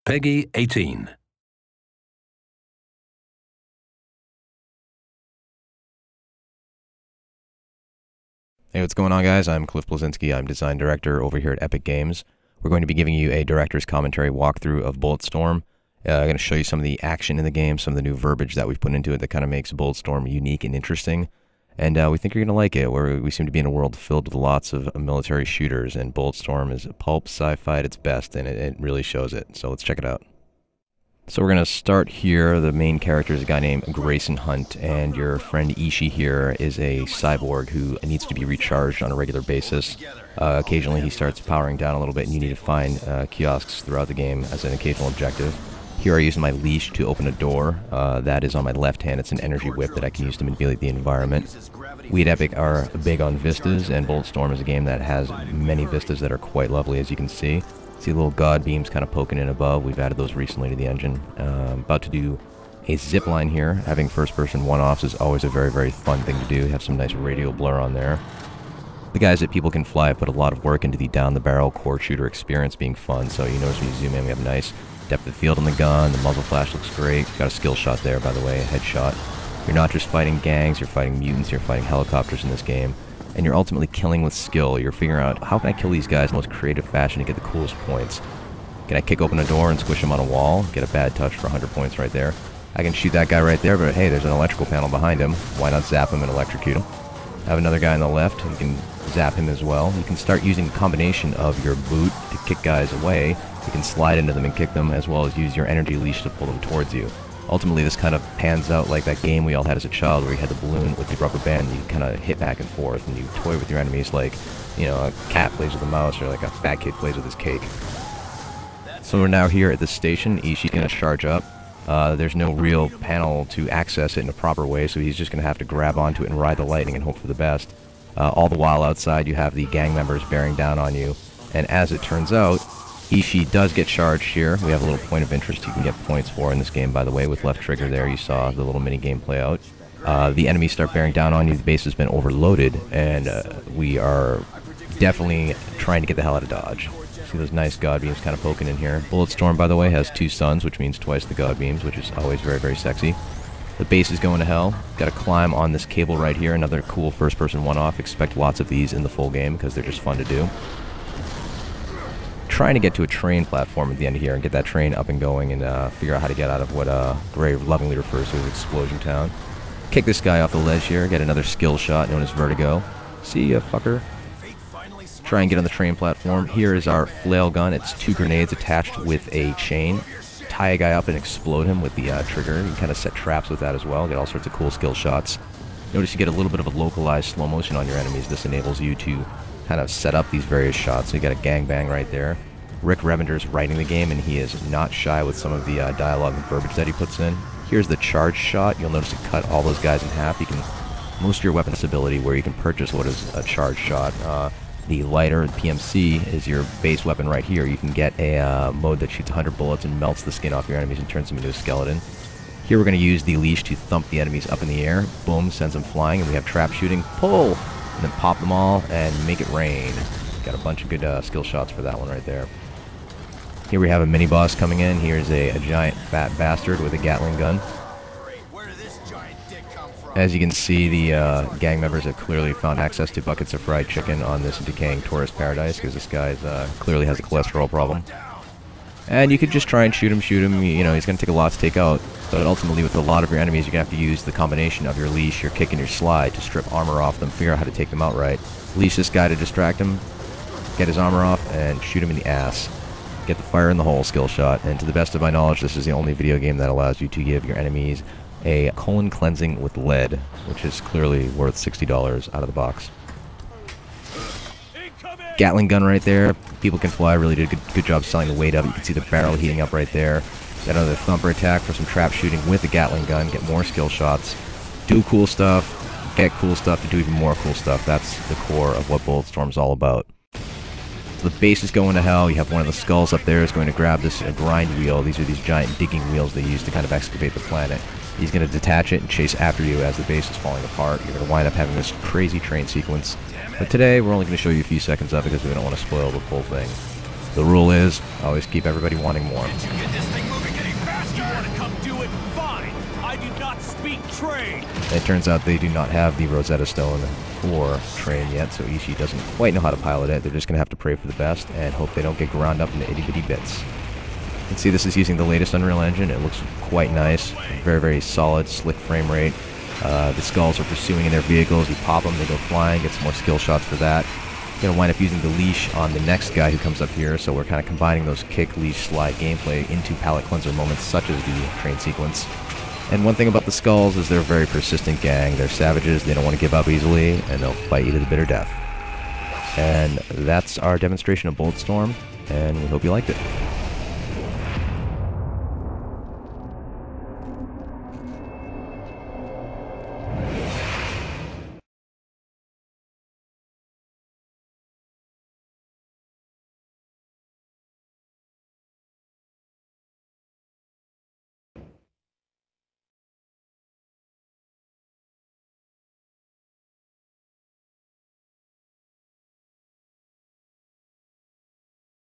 Peggy 18. Hey, what's going on, guys? I'm Bleszinski. I'm design director over here at Epic Games. We're going to be giving you a director's commentary walkthrough of Bulletstorm. I'm going to show you some of the action in the game, some of the new verbiage that we've put into it that kind of makes Bulletstorm unique and interesting. And we think you're going to like it. We seem to be in a world filled with lots of military shooters, and Bulletstorm is pulp sci-fi at its best, and it really shows it. So let's check it out. So we're going to start here. The main character is a guy named Grayson Hunt, and your friend Ishii here is a cyborg who needs to be recharged on a regular basis. Occasionally he starts powering down a little bit, and you need to find kiosks throughout the game as an occasional objective. Here I use my leash to open a door. That is on my left hand. It's an energy whip that I can use to manipulate the environment. We at Epic are big on vistas, and Bulletstorm is a game that has many vistas that are quite lovely, as you can see. See little god beams kind of poking in above. We've added those recently to the engine. About to do a zip line here. Having first-person one-offs is always a very, very fun thing to do. Have some nice radial blur on there. The guys at People Can Fly have put a lot of work into the down-the-barrel core shooter experience being fun. So you notice when you zoom in, we have nice depth of field on the gun. The muzzle flash looks great. Got a skill shot there, by the way, a headshot. You're not just fighting gangs, you're fighting mutants, you're fighting helicopters in this game. And you're ultimately killing with skill. You're figuring out, how can I kill these guys in the most creative fashion to get the coolest points? Can I kick open a door and squish them on a wall? Get a bad touch for 100 points right there. I can shoot that guy right there, but hey, there's an electrical panel behind him. Why not zap him and electrocute him? Have another guy on the left, you can zap him as well. You can start using a combination of your boot to kick guys away. You can slide into them and kick them, as well as use your energy leash to pull them towards you. Ultimately, this kind of pans out like that game we all had as a child where you had the balloon with the rubber band, and you kind of hit back and forth, and you toy with your enemies like, you know, a cat plays with a mouse, or like a fat kid plays with his cake. So we're now here at this station. Ishii's going to charge up. There's no real panel to access it in a proper way, so he's just going to have to grab onto it and ride the lightning and hope for the best. All the while outside, you have the gang members bearing down on you, and as it turns out, Ishii does get charged here. We have a little point of interest you can get points for in this game, by the way. With left trigger there, you saw the little mini game play out. The enemies start bearing down on you. The base has been overloaded, and we are definitely trying to get the hell out of Dodge. See those nice god beams kind of poking in here. Bulletstorm, by the way, has 2 suns, which means twice the god beams, which is always very, very sexy. The base is going to hell. Got to climb on this cable right here. Another cool first-person one-off. Expect lots of these in the full game because they're just fun to do. Trying to get to a train platform at the end of here and get that train up and going and figure out how to get out of what Gray lovingly refers to as Explosion Town. Kick this guy off the ledge here, get another skill shot known as Vertigo. See ya, fucker. Try and get on the train platform. Here is our flail gun. It's 2 grenades attached with a chain. Tie a guy up and explode him with the trigger. You can kind of set traps with that as well. Get all sorts of cool skill shots. Notice you get a little bit of a localized slow motion on your enemies. This enables you to kind of set up these various shots. So you got a gangbang right there. Rick Revender's writing the game, and he is not shy with some of the dialogue and verbiage that he puts in. Here's the charge shot. You'll notice it cut all those guys in half. You can boost your weapon stability where you can purchase what is a charge shot. The lighter, PMC, is your base weapon right here. You can get a mode that shoots 100 bullets and melts the skin off your enemies and turns them into a skeleton. Here we're going to use the leash to thump the enemies up in the air. Boom, sends them flying, and we have trap shooting. Pull! And then pop them all and make it rain. Got a bunch of good skill shots for that one right there. Here we have a mini-boss coming in. Here's a giant fat bastard with a Gatling gun. As you can see, the gang members have clearly found access to buckets of fried chicken on this decaying tourist paradise because this guy clearly has a cholesterol problem. And you could just try and shoot him, you know, he's going to take a lot to take out. But ultimately, with a lot of your enemies, you're going to have to use the combination of your leash, your kick, and your slide to strip armor off them, figure out how to take them out right. Leash this guy to distract him, get his armor off, and shoot him in the ass. Get the fire in the hole skill shot. And to the best of my knowledge, this is the only video game that allows you to give your enemies a colon cleansing with lead, which is clearly worth $60 out of the box. Gatling gun right there. People Can Fly really did a good job selling the weight up. You can see the barrel heating up right there. Got another thumper attack for some trap shooting with the Gatling gun. Get more skill shots. Do cool stuff. Get cool stuff to do even more cool stuff. That's the core of what Bulletstorm's all about. The base is going to hell. You have one of the skulls up there is going to grab this grind wheel. These are these giant digging wheels they use to kind of excavate the planet. He's going to detach it and chase after you as the base is falling apart. You're going to wind up having this crazy train sequence. But today, we're only going to show you a few seconds of it because we don't want to spoil the full thing. The rule is, always keep everybody wanting more. Did you get this thing moving any faster? You want to come do it? Fine. I do not speak trade. It turns out they do not have the Rosetta Stone for train yet, so Ishii doesn't quite know how to pilot it. They're just going to have to pray for the best and hope they don't get ground up into itty-bitty bits. You can see this is using the latest Unreal Engine. It looks quite nice. Very, very solid, slick frame rate. The skulls are pursuing in their vehicles. You pop them, they go flying, get some more skill shots for that. Going to wind up using the leash on the next guy who comes up here, so we're kind of combining those kick, leash, slide gameplay into palate cleanser moments such as the train sequence. And one thing about the skulls is they're a very persistent gang. They're savages, they don't want to give up easily, and they'll fight you to the bitter death. And that's our demonstration of Bulletstorm, and we hope you liked it.